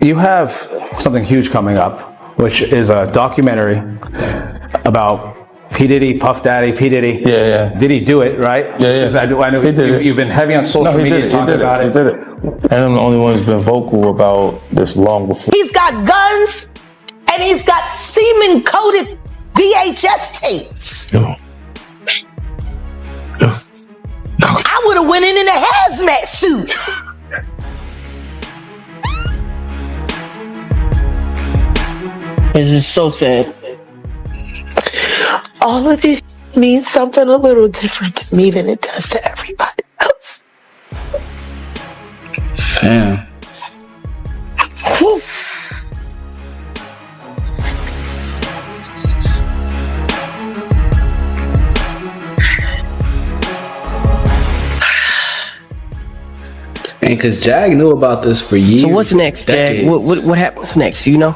You have something huge coming up, which is a documentary about P. Diddy, Puff Daddy, P. Diddy. Yeah. Did he do it, right? Yeah. I know you've been heavy on social media talking about it. He did it. And I'm the only one who's been vocal about this long before. He's got guns and he's got semen-coated VHS tapes. No. I would have went in a hazmat suit. This is so sad. All of it means something a little different to me than it does to everybody else. Damn. And because Jag knew about this for years. So what's next, Jag? What happens next, you know?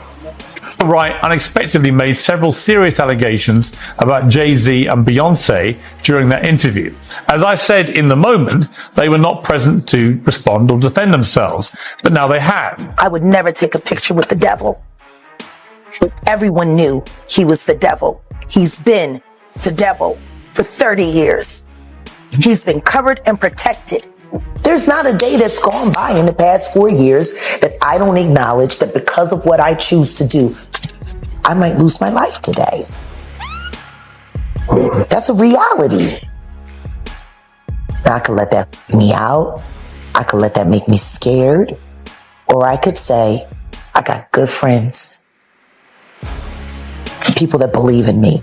Wright unexpectedly made several serious allegations about Jay-Z and Beyonce during that interview. As I said in the moment, they were not present to respond or defend themselves, but now they have. I would never take a picture with the devil. Everyone knew he was the devil. He's been the devil for 30 years. He's been covered and protected. There's not a day that's gone by in the past 4 years that I don't acknowledge that because of what I choose to do, I might lose my life today. That's a reality. I could let that freak me out. I could let that make me scared. Or I could say, I got good friends, people that believe in me.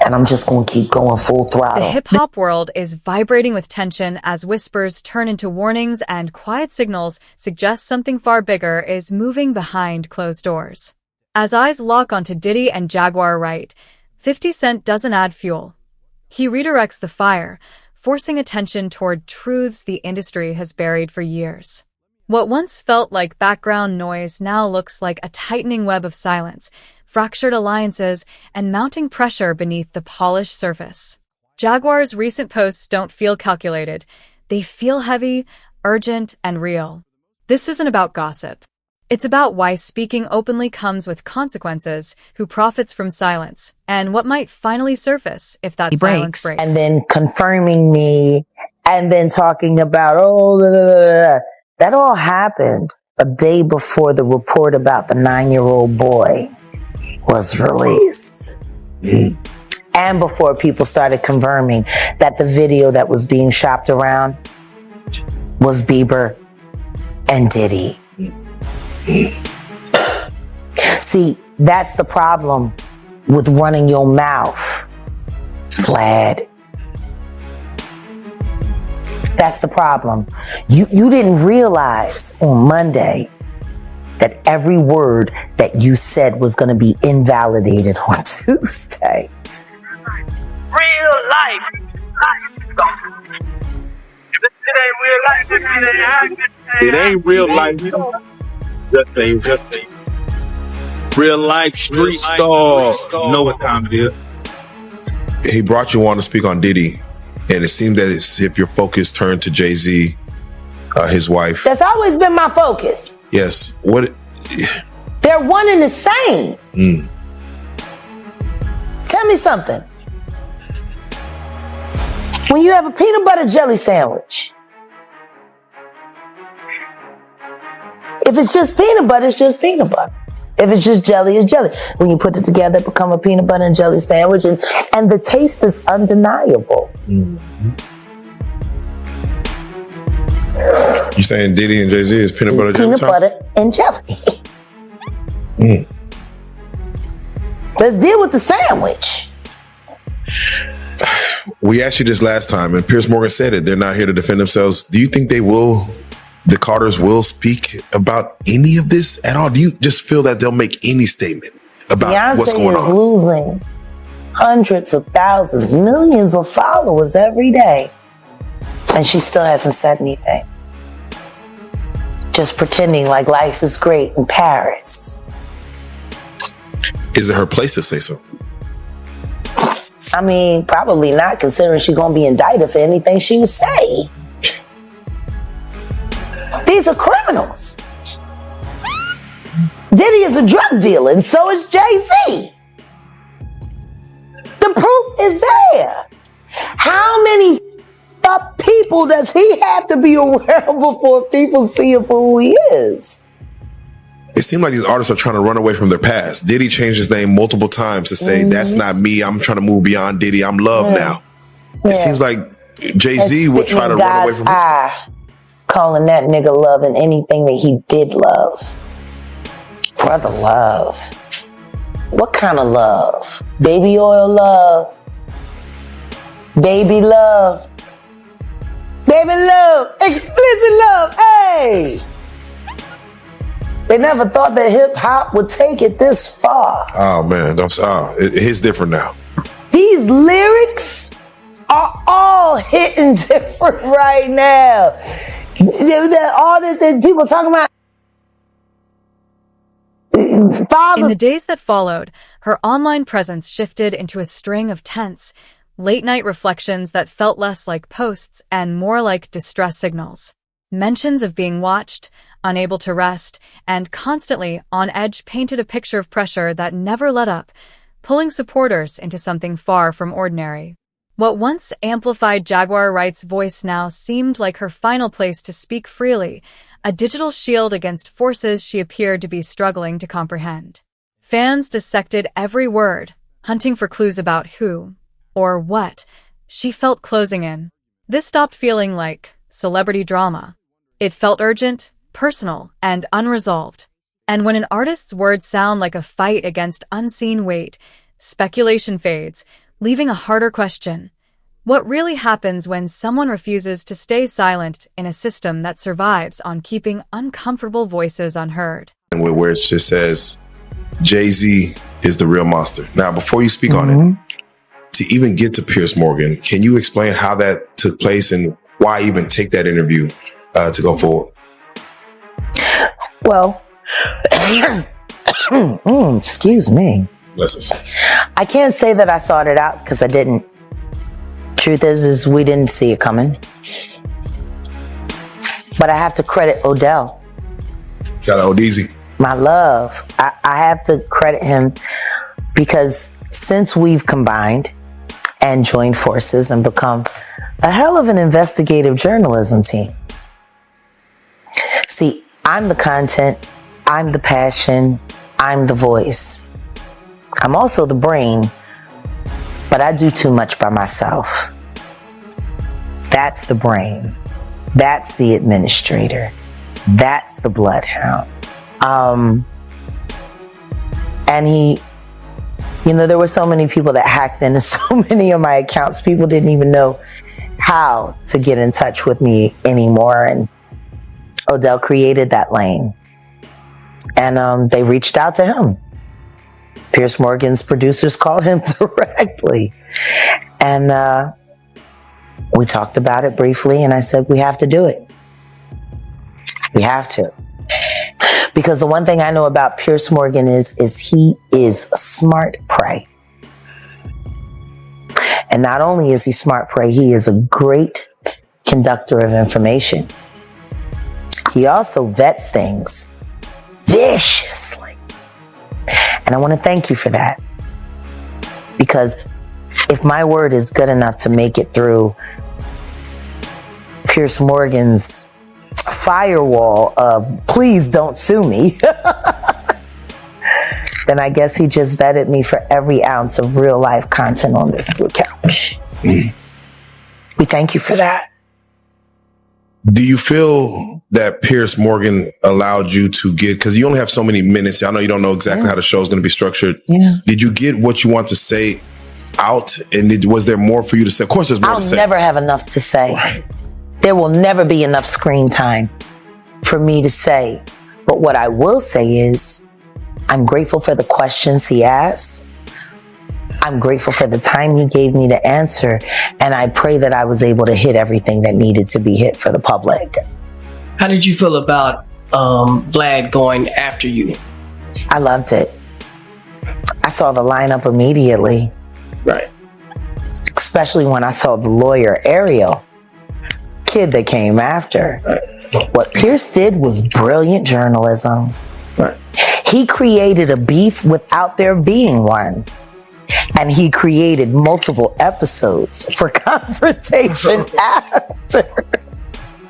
And I'm just going to keep going full throttle. The hip-hop world is vibrating with tension as whispers turn into warnings and quiet signals suggest something far bigger is moving behind closed doors. As eyes lock onto Diddy and Jaguar Wright, 50 Cent doesn't add fuel. He redirects the fire, forcing attention toward truths the industry has buried for years. What once felt like background noise now looks like a tightening web of silence, fractured alliances, and mounting pressure beneath the polished surface. Jaguar's recent posts don't feel calculated. They feel heavy, urgent, and real. This isn't about gossip. It's about why speaking openly comes with consequences, who profits from silence, and what might finally surface if that silence breaks. And then confirming me, and then talking about, blah, blah, blah. That all happened a day before the report about the 9-year-old boy was released. And before people started confirming that the video that was being shopped around was Bieber and Diddy. See, that's the problem with running your mouth, Vlad. That's the problem. You didn't realize on Monday that every word that you said was going to be invalidated on Tuesday. Real life. It ain't real life. It ain't real life. Just ain't. Real life street star. Know what time it is. He brought you on to speak on Diddy, and it seemed that as if your focus turned to Jay-Z, his wife. That's always been my focus. Yes. What? They're one and the same. Tell me something. When you have a peanut butter jelly sandwich, if it's just peanut butter, it's just peanut butter. If it's just jelly, it's jelly. When you put it together, it becomes a peanut butter and jelly sandwich, and the taste is undeniable. You saying Diddy and Jay-Z is peanut butter jelly? Peanut butter and jelly. Let's deal with the sandwich. We asked you this last time, and Piers Morgan said it. They're not here to defend themselves. Do you think the Carters will speak about any of this at all? Do you just feel that they'll make any statement about what's going on? Beyonce is losing hundreds of thousands, millions of followers every day. And she still hasn't said anything. Just pretending like life is great in Paris. Is it her place to say something? I mean, probably not, considering she's going to be indicted for anything she would say. These are criminals. Diddy is a drug dealer, and so is Jay-Z. The proof is there. How many people does he have to be aware of before people see him for who he is? It seems like these artists are trying to run away from their past. Diddy changed his name multiple times to say, that's not me. I'm trying to move beyond Diddy. I'm Love now. It seems like Jay-Z would try to run away from his past. Calling that nigga Love and anything that he did love. Brother Love. What kind of love? Baby oil love. Baby love. Baby love. Explicit love. Hey! They never thought that hip hop would take it this far. Oh man, it's different now. These lyrics are all hitting different right now. All that people talking about. In the days that followed, her online presence shifted into a string of tense, late-night reflections that felt less like posts and more like distress signals. Mentions of being watched, unable to rest, and constantly on edge painted a picture of pressure that never let up, pulling supporters into something far from ordinary. What once amplified Jaguar Wright's voice now seemed like her final place to speak freely, a digital shield against forces she appeared to be struggling to comprehend. Fans dissected every word, hunting for clues about who, or what, she felt closing in. This stopped feeling like celebrity drama. It felt urgent, personal, and unresolved. And when an artist's words sound like a fight against unseen weight, speculation fades, leaving a harder question. What really happens when someone refuses to stay silent in a system that survives on keeping uncomfortable voices unheard? And where it just says, Jay-Z is the real monster. Now, before you speak on it, to even get to Piers Morgan, can you explain how that took place and why even take that interview to go forward? Well, excuse me. Bless us. I can't say that I sought it out because I didn't. Truth is we didn't see it coming. But I have to credit Odell. Shout out Odeezy. My love. I have to credit him because since we've combined and joined forces and become a hell of an investigative journalism team. See, I'm the content, I'm the passion, I'm the voice. I'm also the brain, but I do too much by myself. That's the brain. That's the administrator. That's the bloodhound. And there were so many people that hacked into so many of my accounts. People didn't even know how to get in touch with me anymore. And Odell created that lane. And they reached out to him. Piers Morgan's producers called him directly. And we talked about it briefly, and I said, we have to do it. We have to. Because the one thing I know about Piers Morgan is he is smart prey. And not only is he smart prey, he is a great conductor of information. He also vets things viciously. And I want to thank you for that. Because if my word is good enough to make it through Piers Morgan's firewall of please don't sue me, then I guess he just vetted me for every ounce of real life content on this blue couch. We thank you for that. Do you feel that Piers Morgan allowed you to get, because you only have so many minutes. I know you don't know exactly how the show is going to be structured. Yeah. Did you get what you want to say out? And was there more for you to say? Of course, there's more to say. I'll never have enough to say. Right. There will never be enough screen time for me to say. But what I will say is, I'm grateful for the questions he asked. I'm grateful for the time he gave me to answer. And I pray that I was able to hit everything that needed to be hit for the public. How did you feel about Vlad going after you? I loved it. I saw the lineup immediately. Right. Especially when I saw the lawyer, Ariel, kid that came after. Right. What Piers did was brilliant journalism. Right. He created a beef without there being one. And he created multiple episodes for confrontation after.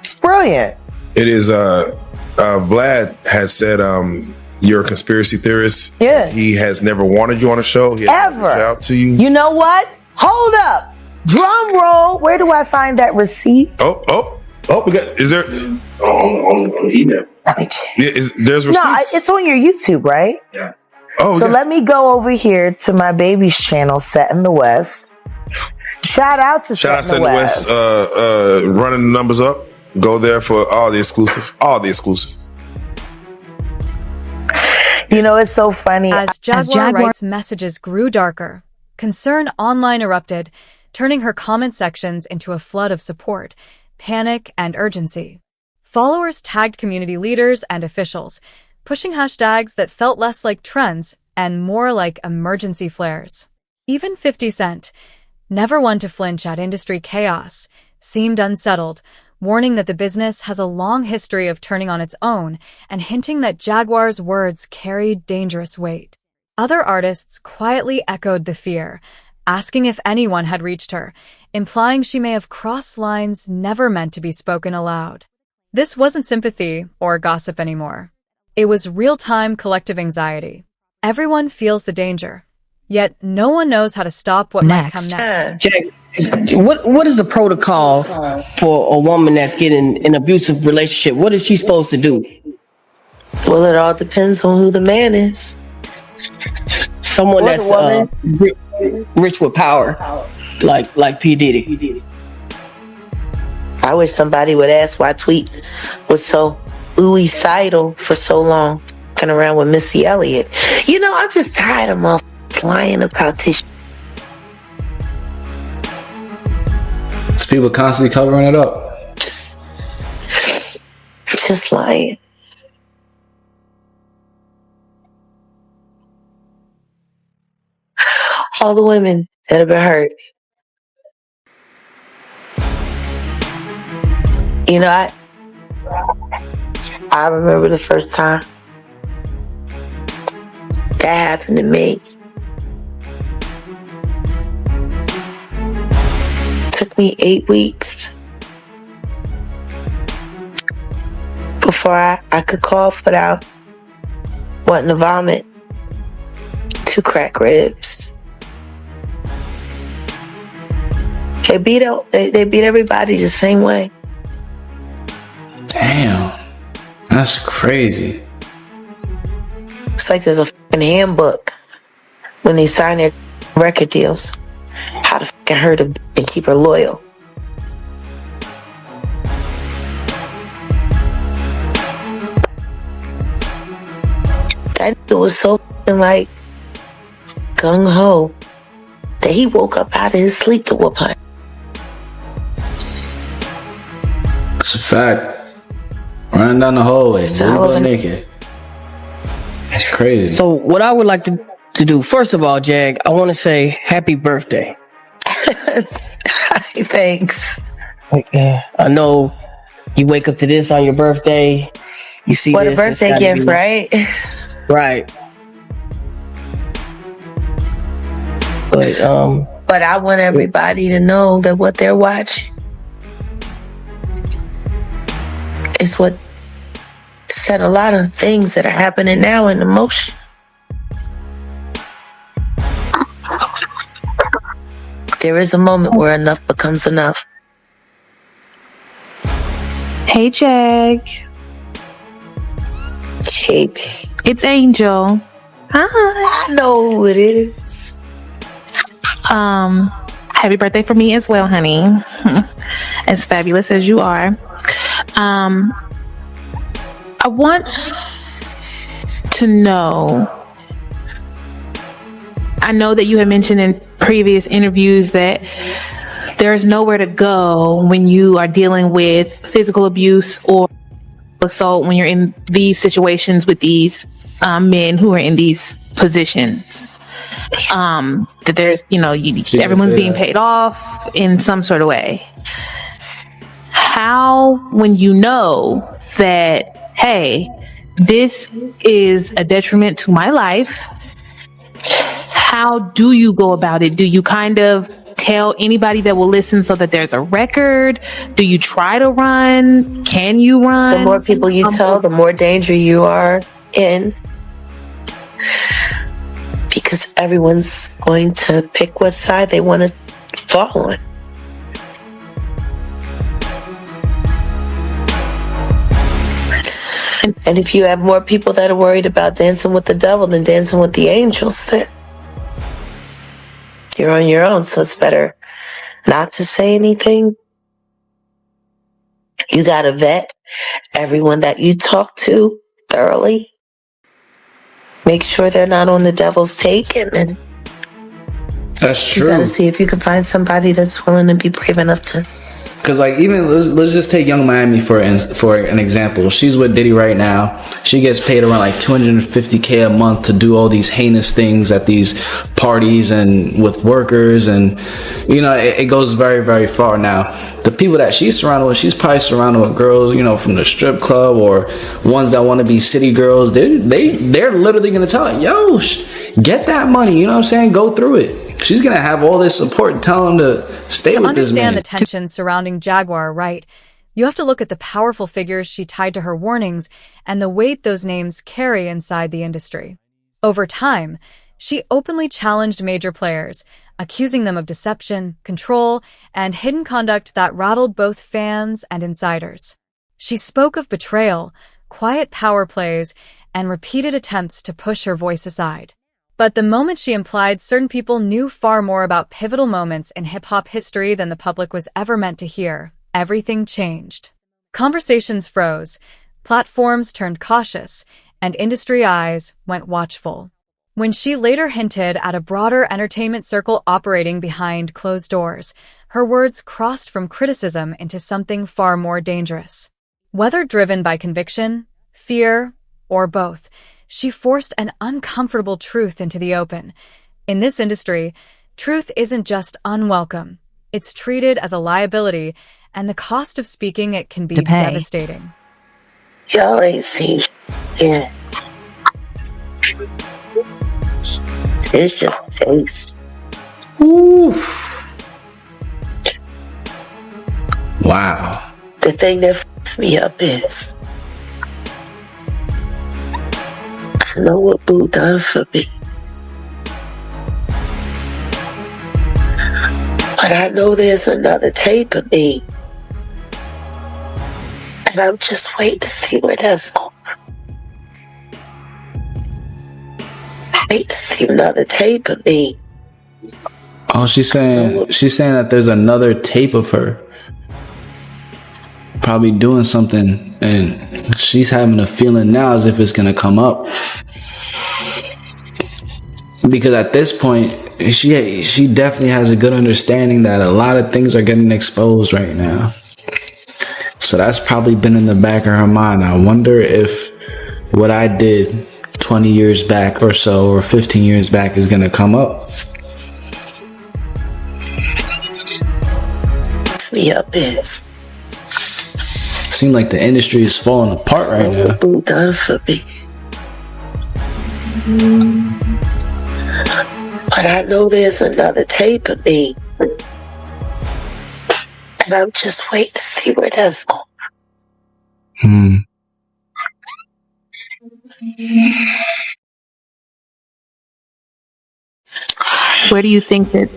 It's brilliant. It is, Vlad has said, you're a conspiracy theorist. Yeah. He has never wanted you on a show. He has Ever. reached out to you. You know what? Hold up. Drum roll. Where do I find that receipt? Oh, we got, is there? Let me check. Yeah, there's receipts? No, it's on your YouTube, right? Yeah. Oh, So yeah. let me go over here to my baby's channel, Set in the West. Shout out to Shout out Set to in the West. running the numbers up. Go there for all the exclusive. You know, it's so funny. As Jaguar Wright's messages grew darker, concern online erupted, turning her comment sections into a flood of support, panic, and urgency. Followers tagged community leaders and officials, pushing hashtags that felt less like trends and more like emergency flares. Even 50 Cent, never one to flinch at industry chaos, seemed unsettled, warning that the business has a long history of turning on its own and hinting that Jaguar's words carried dangerous weight. Other artists quietly echoed the fear, asking if anyone had reached her, implying she may have crossed lines never meant to be spoken aloud. This wasn't sympathy or gossip anymore. It was real-time collective anxiety. Everyone feels the danger, yet no one knows how to stop what might come next. Jack, what is the protocol for a woman that's getting an abusive relationship? What is she supposed to do? Well, it all depends on who the man is. Someone Or that's the rich with power, like P. Diddy. I wish somebody would ask why Tweet was so suicidal for so long, fucking around with Missy Elliott. You know, I'm just tired of motherfuckers lying about this. It's people constantly covering it up. Just lying. All the women that have been hurt. You know, I remember the first time that happened to me. Took me 8 weeks before I could cough without wanting to vomit. 2 cracked ribs. They beat everybody the same way. Damn. That's crazy. It's like there's a fucking handbook when they sign their record deals. How to fucking hurt a bitch and keep her loyal. That nigga was so fucking like gung-ho that he woke up out of his sleep to whoop her. It's a fact. Running down the hallway, butt naked. That's crazy. So what I would like to do, first of all, Jag, I want to say happy birthday. Thanks. I know you wake up to this on your birthday. You see What this, a birthday gift, right? Right. But I want everybody to know that what they're watching is what set a lot of things that are happening now into motion. There is a moment where enough becomes enough. Hey, Jag. Hey, babe. It's Angel. Hi. I know who it is. Happy birthday for me as well, honey. As fabulous as you are. I want to know, I know that you had mentioned in previous interviews that there's nowhere to go when you are dealing with physical abuse or assault when you're in these situations with these men who are in these positions. That there's, everyone's being paid off in some sort of way. How, when you know that, hey, this is a detriment to my life. How do you go about it? Do you kind of tell anybody that will listen so that there's a record? Do you try to run? Can you run? The more people you tell, the more danger you are in. Because everyone's going to pick what side they want to fall on. And if you have more people that are worried about dancing with the devil than dancing with the angels, then you're on your own. So it's better not to say anything. You got to vet everyone that you talk to thoroughly. Make sure they're not on the devil's take, and then That's true. you got to see if you can find somebody that's willing to be brave enough to. Because like even let's just take Young Miami for an example. She's with Diddy right now. She gets paid around like $250K a month to do all these heinous things at these parties and with workers, and you know it goes very, very far. Now the people that she's surrounded with, she's probably surrounded with girls, you know, from the strip club or ones that want to be city girls. They're literally gonna tell her, yo, get that money. You know what I'm saying? Go through it. She's gonna have all this support telling them to stay with this man. To understand the tension surrounding Jaguar Wright, you have to look at the powerful figures she tied to her warnings and the weight those names carry inside the industry. Over time, she openly challenged major players, accusing them of deception, control, and hidden conduct that rattled both fans and insiders. She spoke of betrayal, quiet power plays, and repeated attempts to push her voice aside. But the moment she implied certain people knew far more about pivotal moments in hip-hop history than the public was ever meant to hear, everything changed. Conversations froze, platforms turned cautious, and industry eyes went watchful. When she later hinted at a broader entertainment circle operating behind closed doors, her words crossed from criticism into something far more dangerous. Whether driven by conviction, fear, or both, she forced an uncomfortable truth into the open. In this industry, truth isn't just unwelcome. It's treated as a liability, and the cost of speaking it can be devastating. Y'all ain't seen yet. It's just taste. Oof. Wow. The thing that fucks me up is I know what Boo done for me. But I know there's another tape of me. And I'm just waiting to see where that's going. Wait to see another tape of me. Oh, she's saying that there's another tape of her probably doing something, and she's having a feeling now as if it's gonna come up. Because at this point, she definitely has a good understanding that a lot of things are getting exposed right now. So that's probably been in the back of her mind. I wonder if what I did 20 years back or so, or 15 years back, is gonna come up. Me up is. Seems like the industry is falling apart right now. What Boo done for me. But I know there's another tape of me. And I'm just waiting to see where that's going. Where do you think that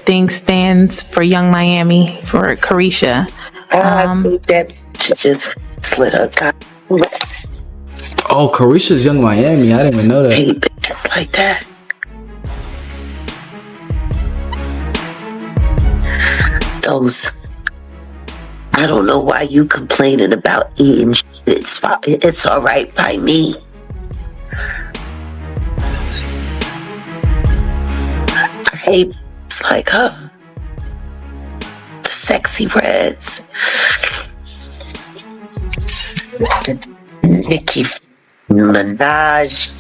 thing stands for Young Miami, for Carisha? I think that she just slid her rest. Oh, Carisha's Young Miami. I didn't even know that. Just like that. Those. I don't know why you complaining about eating shit. It's all right by me. I hate it's like her. The sexy reds. The Nicki Minaj.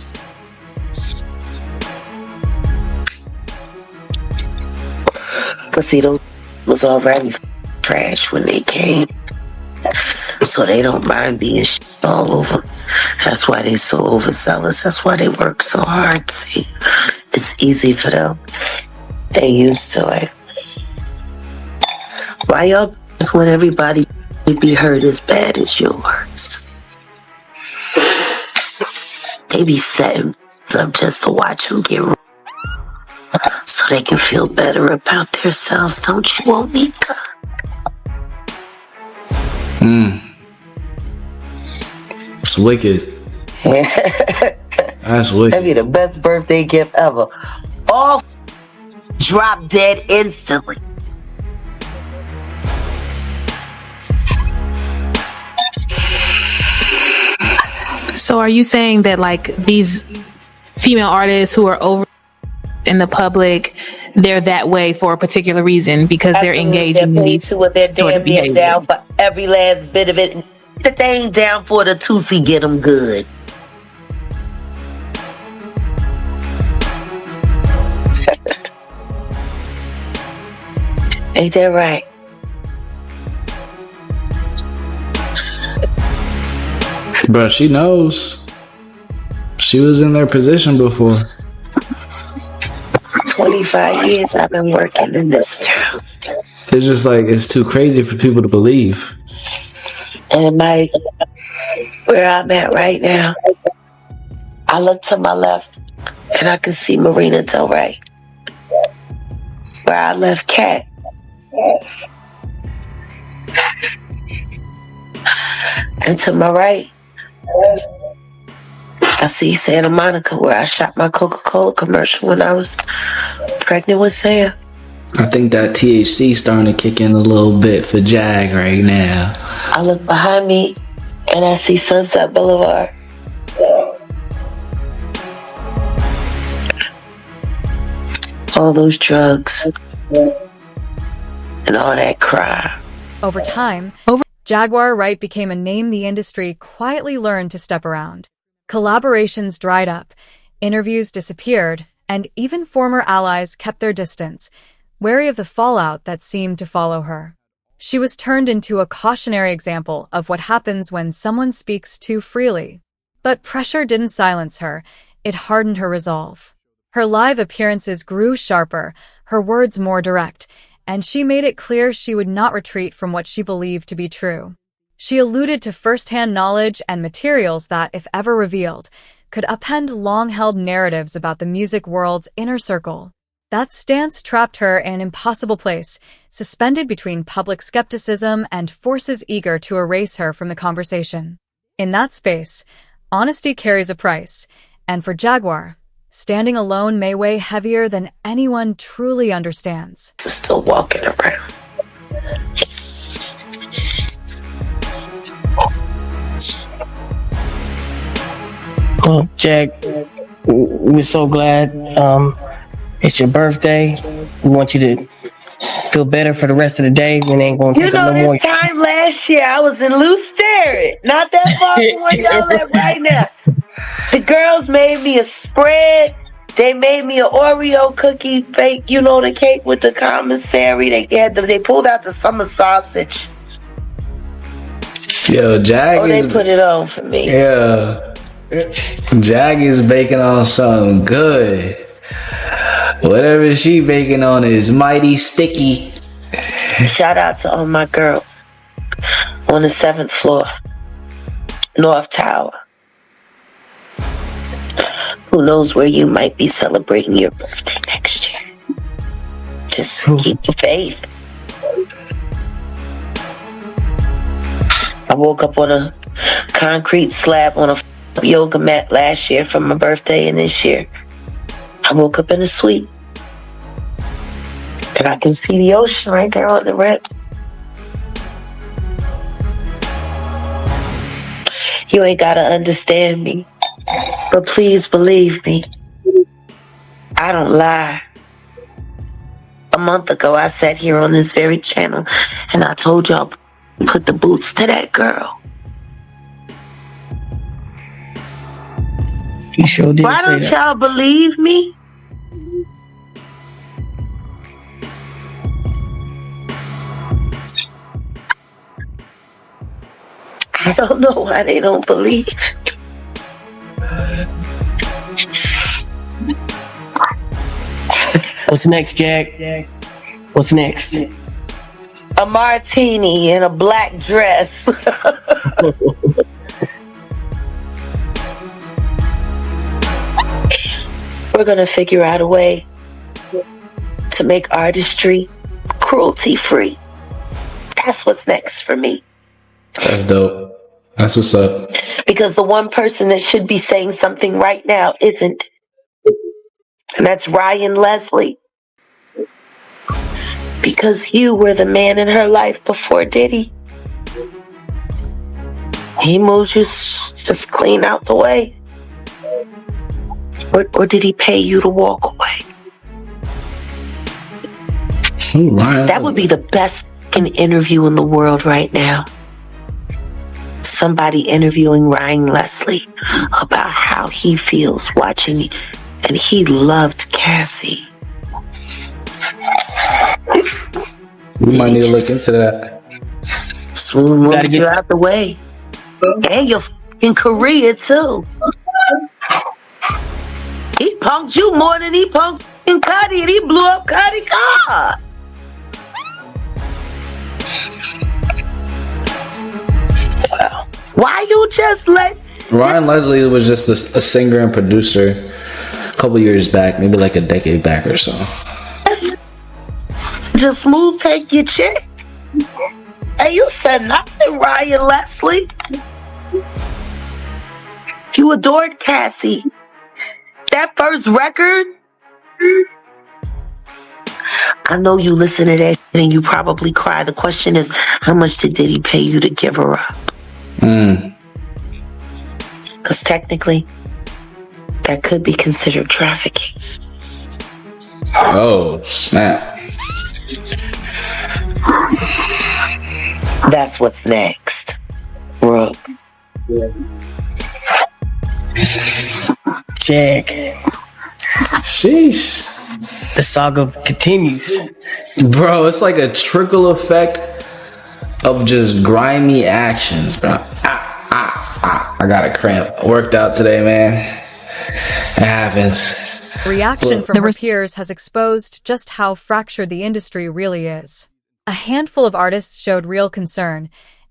But see, those was already trash when they came. So they don't mind being all over. That's why they so overzealous. That's why they work so hard. See, it's easy for them. They used to it. Why y'all just want everybody to be hurt as bad as yours? They be setting up just to watch them get so they can feel better about themselves. Don't you, Onika? It's wicked. That's wicked. That'd be the best birthday gift ever. All drop dead instantly. So are you saying that like these female artists who are over in the public, they're that way for a particular reason because they're engaged in these what they're sort of damn near behaviors? down for every last bit of it. That they ain't down for the Tootsie get them good. Ain't that right? Bro, she knows. She was in their position before. 25 years I've been working in this town. It's just like, it's too crazy for people to believe. And where I'm at right now, I look to my left and I can see Marina Del Rey. Where I left Cat. And to my right, I see Santa Monica, where I shot my Coca-Cola commercial when I was pregnant with Sam. I think that THC starting to kick in a little bit for Jag right now. I look behind me and I see Sunset Boulevard. All those drugs and all that crime. Over time, Jaguar Wright became a name the industry quietly learned to step around. Collaborations dried up, interviews disappeared, and even former allies kept their distance, wary of the fallout that seemed to follow her. She was turned into a cautionary example of what happens when someone speaks too freely. But pressure didn't silence her, it hardened her resolve. Her live appearances grew sharper, her words more direct, and she made it clear she would not retreat from what she believed to be true. She alluded to first-hand knowledge and materials that, if ever revealed, could upend long-held narratives about the music world's inner circle. That stance trapped her in an impossible place, suspended between public skepticism and forces eager to erase her from the conversation. In that space, honesty carries a price, and for Jaguar, standing alone may weigh heavier than anyone truly understands. Still walking around. Well, Jag, we're so glad it's your birthday. We want you to feel better for the rest of the day. We ain't going to take no more. This time last year, I was in Loose Sterrett, not that far from where y'all at right now. The girls made me a spread. They made me an Oreo cookie bake, you know, the cake with the commissary. They pulled out the summer sausage. Yo, Jag they put it on for me. Yeah. Jag is baking on something good. Whatever she baking on is mighty sticky. Shout out to all my girls on the 7th floor, North Tower. Who knows where you might be celebrating your birthday next year. Just keep the faith. I woke up on a concrete slab on a yoga mat last year for my birthday, and this year I woke up in a suite. And I can see the ocean right there on the rip. You ain't gotta understand me, but please believe me. I don't lie. A month ago, I sat here on this very channel and I told y'all, put the boots to that girl. You sure did. Why don't y'all believe me? I don't know why they don't believe. What's next, Jack? What's next? A martini in a black dress. We're gonna figure out a way to make artistry cruelty-free. That's what's next for me. That's dope. That's what's up. Because the one person that should be saying something right now isn't. And that's Ryan Leslie. Because you were the man in her life before Diddy. He moved you just clean out the way. Or did he pay you to walk away? Ooh, Ryan That would be the best interview in the world right now. Somebody interviewing Ryan Leslie about how he feels watching you. And he loved Cassie. We might need to look into that. Smooth moved you out the way. And you're in Korea too. He punked you more than he punked Cuddy, and he blew up Cuddy's car. Wow. Why you just let Ryan Leslie was just a singer and producer a couple years back, maybe like a decade back or so. just Smooth take your chick? And you said nothing, Ryan Leslie. You adored Cassie. That first record, I know you listen to that and you probably cry. The question is, how much did Diddy pay you to give her up? Because technically, that could be considered trafficking. Oh, snap. That's what's next, Rook. Jack. Sheesh. The saga continues. Bro, it's like a trickle effect of just grimy actions, bro. I got a cramp. Worked out today, man. It happens. Reaction from her peers has exposed just how fractured the industry really is. A handful of artists showed real concern,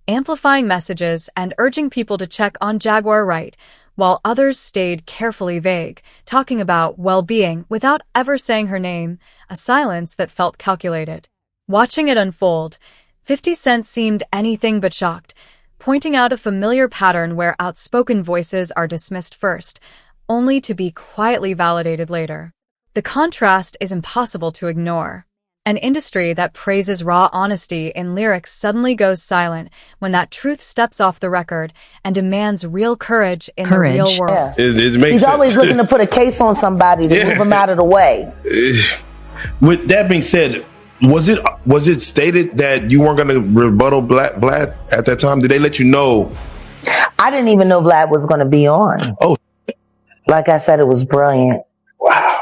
amplifying messages and urging people to check on Jaguar Wright, while others stayed carefully vague, talking about well-being without ever saying her name, a silence that felt calculated. Watching it unfold, 50 Cent seemed anything but shocked, pointing out a familiar pattern where outspoken voices are dismissed first, only to be quietly validated later. The contrast is impossible to ignore. An industry that praises raw honesty in lyrics suddenly goes silent when that truth steps off the record and demands real courage in the real world. Yeah. It makes He's sense. always looking to put a case on somebody to move him out of the way. With that being said, was it stated that you weren't going to rebuttal Vlad at that time? Did they let you know? I didn't even know Vlad was going to be on. Oh, like I said, it was brilliant. wow.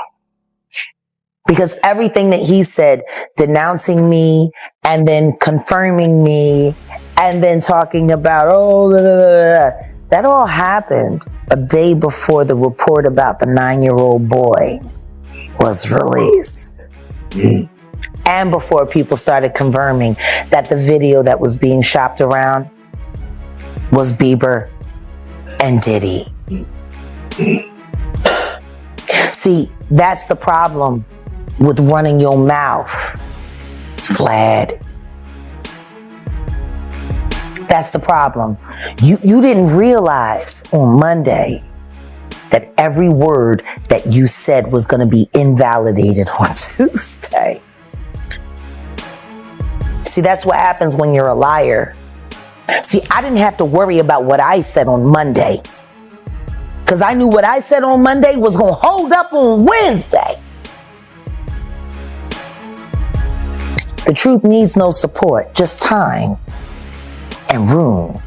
Because everything that he said, denouncing me and then confirming me and then talking about, that all happened a day before the report about the 9-year-old boy was released. And before people started confirming that the video that was being shopped around was Bieber and Diddy. See, that's the problem with running your mouth, Vlad. That's the problem. You didn't realize on Monday that every word that you said was going to be invalidated on Tuesday. See, that's what happens when you're a liar. See, I didn't have to worry about what I said on Monday, because I knew what I said on Monday was going to hold up on Wednesday. The truth needs no support, just time and room.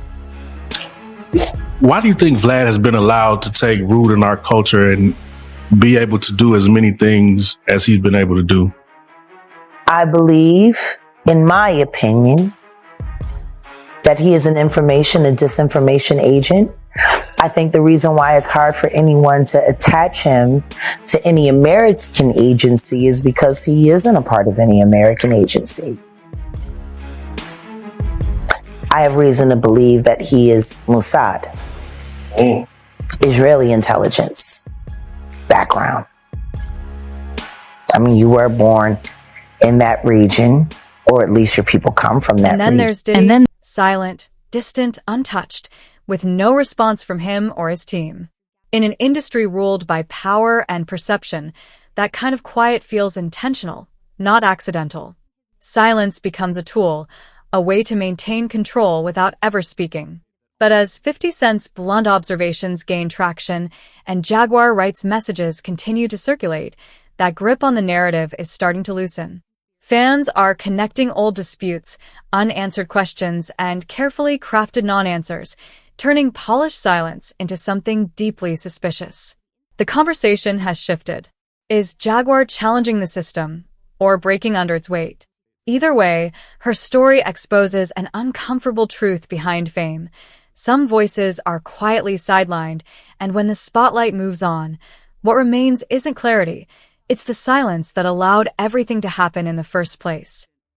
Why do you think Vlad has been allowed to take root in our culture and be able to do as many things as he's been able to do? I believe, in my opinion, that he is an information and disinformation agent I think the reason why it's hard for anyone to attach him to any American agency is because he isn't a part of any American agency. I have reason to believe that he is Mossad, Israeli intelligence background. I mean, you were born in that region, or at least your people come from that region. And then there's Diddy, silent, distant, untouched, with no response from him or his team. In an industry ruled by power and perception, that kind of quiet feels intentional, not accidental. Silence becomes a tool, a way to maintain control without ever speaking. But as 50 Cent's blunt observations gain traction and Jaguar Wright's messages continue to circulate, that grip on the narrative is starting to loosen. Fans are connecting old disputes, unanswered questions, and carefully crafted non-answers, turning polished silence into something deeply suspicious. The conversation has shifted. Is Jaguar challenging the system or breaking under its weight? Either way, her story exposes an uncomfortable truth behind fame. Some voices are quietly sidelined, and when the spotlight moves on, what remains isn't clarity. It's the silence that allowed everything to happen in the first place.